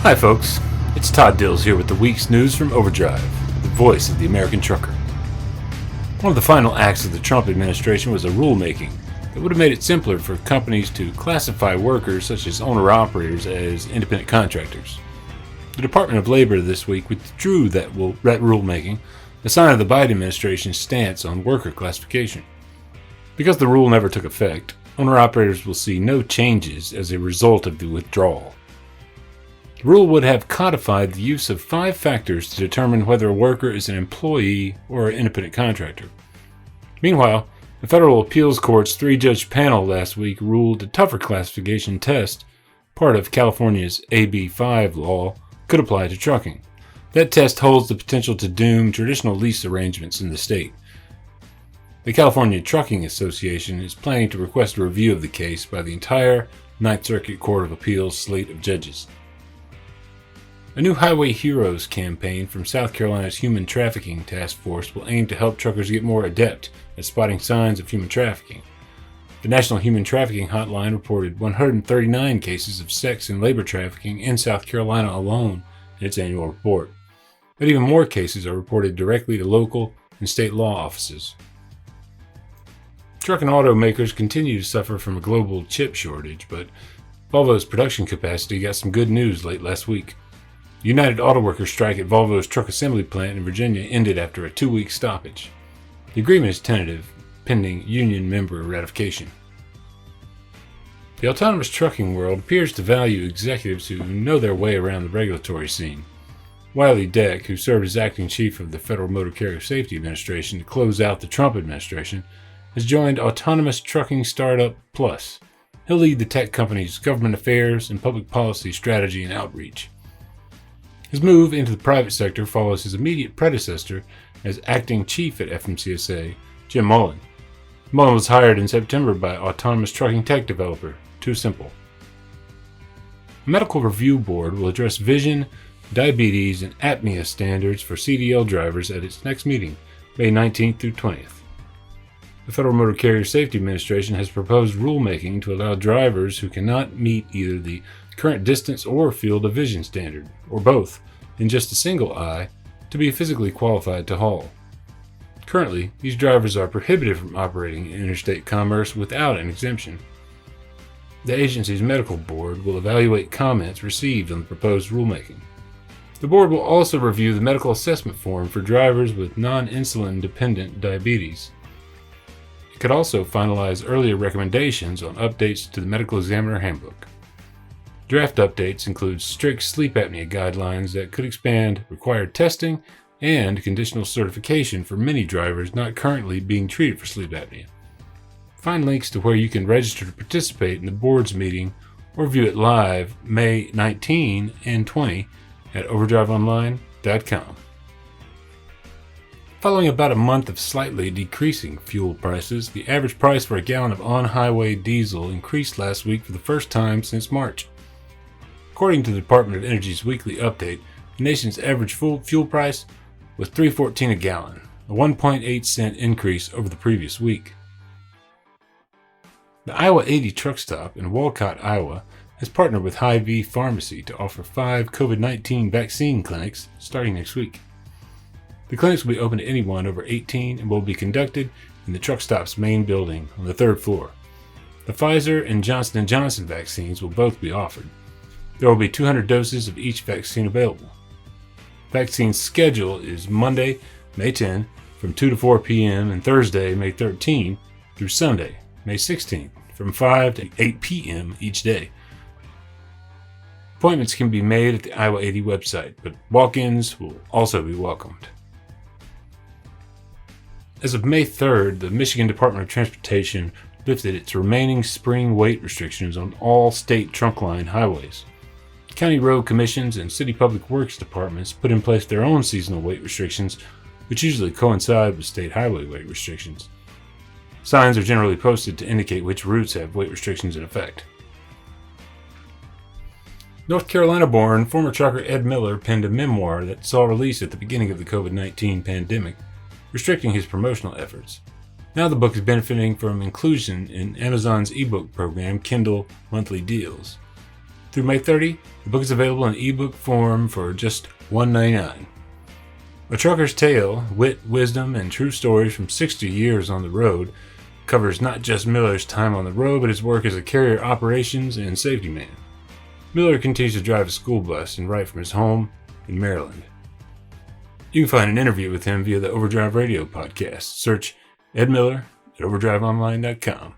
Hi folks, it's Todd Dills here with the week's news from Overdrive, the voice of the American trucker. One of the final acts of the Trump administration was a rulemaking that would have made it simpler for companies to classify workers such as owner-operators as independent contractors. The Department of Labor this week withdrew that rulemaking, a sign of the Biden administration's stance on worker classification. Because the rule never took effect, owner-operators will see no changes as a result of the withdrawal. The rule would have codified the use of 5 factors to determine whether a worker is an employee or an independent contractor. Meanwhile, the Federal Appeals Court's 3-judge panel last week ruled a tougher classification test, part of California's A.B. 5 law, could apply to trucking. That test holds the potential to doom traditional lease arrangements in the state. The California Trucking Association is planning to request a review of the case by the entire Ninth Circuit Court of Appeals slate of judges. A new Highway Heroes campaign from South Carolina's Human Trafficking Task Force will aim to help truckers get more adept at spotting signs of human trafficking. The National Human Trafficking Hotline reported 139 cases of sex and labor trafficking in South Carolina alone in its annual report. But even more cases are reported directly to local and state law offices. Truck and automakers continue to suffer from a global chip shortage, but Volvo's production capacity got some good news late last week. The United Auto Workers strike at Volvo's truck assembly plant in Virginia ended after a 2-week stoppage. The agreement is tentative, pending union member ratification. The autonomous trucking world appears to value executives who know their way around the regulatory scene. Wiley Deck, who served as acting chief of the Federal Motor Carrier Safety Administration to close out the Trump administration, has joined autonomous trucking startup Plus. He'll lead the tech company's government affairs and public policy strategy and outreach. His move into the private sector follows his immediate predecessor as acting chief at FMCSA, Jim Mullen. Mullen was hired in September by autonomous trucking tech developer TuSimple. A medical review board will address vision, diabetes, and apnea standards for CDL drivers at its next meeting, May 19th through 20th. The Federal Motor Carrier Safety Administration has proposed rulemaking to allow drivers who cannot meet either the current distance or field of vision standard, or both, in just a single eye, to be physically qualified to haul. Currently, these drivers are prohibited from operating in interstate commerce without an exemption. The agency's medical board will evaluate comments received on the proposed rulemaking. The board will also review the medical assessment form for drivers with non-insulin dependent diabetes. It could also finalize earlier recommendations on updates to the medical examiner handbook. Draft updates include strict sleep apnea guidelines that could expand required testing and conditional certification for many drivers not currently being treated for sleep apnea. Find links to where you can register to participate in the board's meeting or view it live May 19 and 20 at overdriveonline.com. Following about a month of slightly decreasing fuel prices, the average price for a gallon of on-highway diesel increased last week for the first time since March. According to the Department of Energy's weekly update, the nation's average fuel price was $3.14 a gallon, a 1.8-cent increase over the previous week. The Iowa 80 truck stop in Walcott, Iowa, has partnered with Hy-Vee Pharmacy to offer 5 COVID-19 vaccine clinics starting next week. The clinics will be open to anyone over 18 and will be conducted in the truck stop's main building on the 3rd floor. The Pfizer and Johnson & Johnson vaccines will both be offered. There will be 200 doses of each vaccine available. Vaccine schedule is Monday, May 10, from 2 to 4 p.m. and Thursday, May 13, through Sunday, May 16, from 5 to 8 p.m. each day. Appointments can be made at the Iowa 80 website, but walk-ins will also be welcomed. As of May 3rd, the Michigan Department of Transportation lifted its remaining spring weight restrictions on all state trunkline highways. County road commissions and city public works departments put in place their own seasonal weight restrictions, which usually coincide with state highway weight restrictions. Signs are generally posted to indicate which routes have weight restrictions in effect. North Carolina-born former trucker Ed Miller penned a memoir that saw release at the beginning of the COVID-19 pandemic, restricting his promotional efforts. Now the book is benefiting from inclusion in Amazon's ebook program, Kindle Monthly Deals. Through May 30, the book is available in ebook form for just $1.99. A Trucker's Tale, Wit, Wisdom, and True Stories from 60 Years on the Road covers not just Miller's time on the road, but his work as a carrier operations and safety man. Miller continues to drive a school bus and write from his home in Maryland. You can find an interview with him via the Overdrive Radio podcast. Search Ed Miller at overdriveonline.com.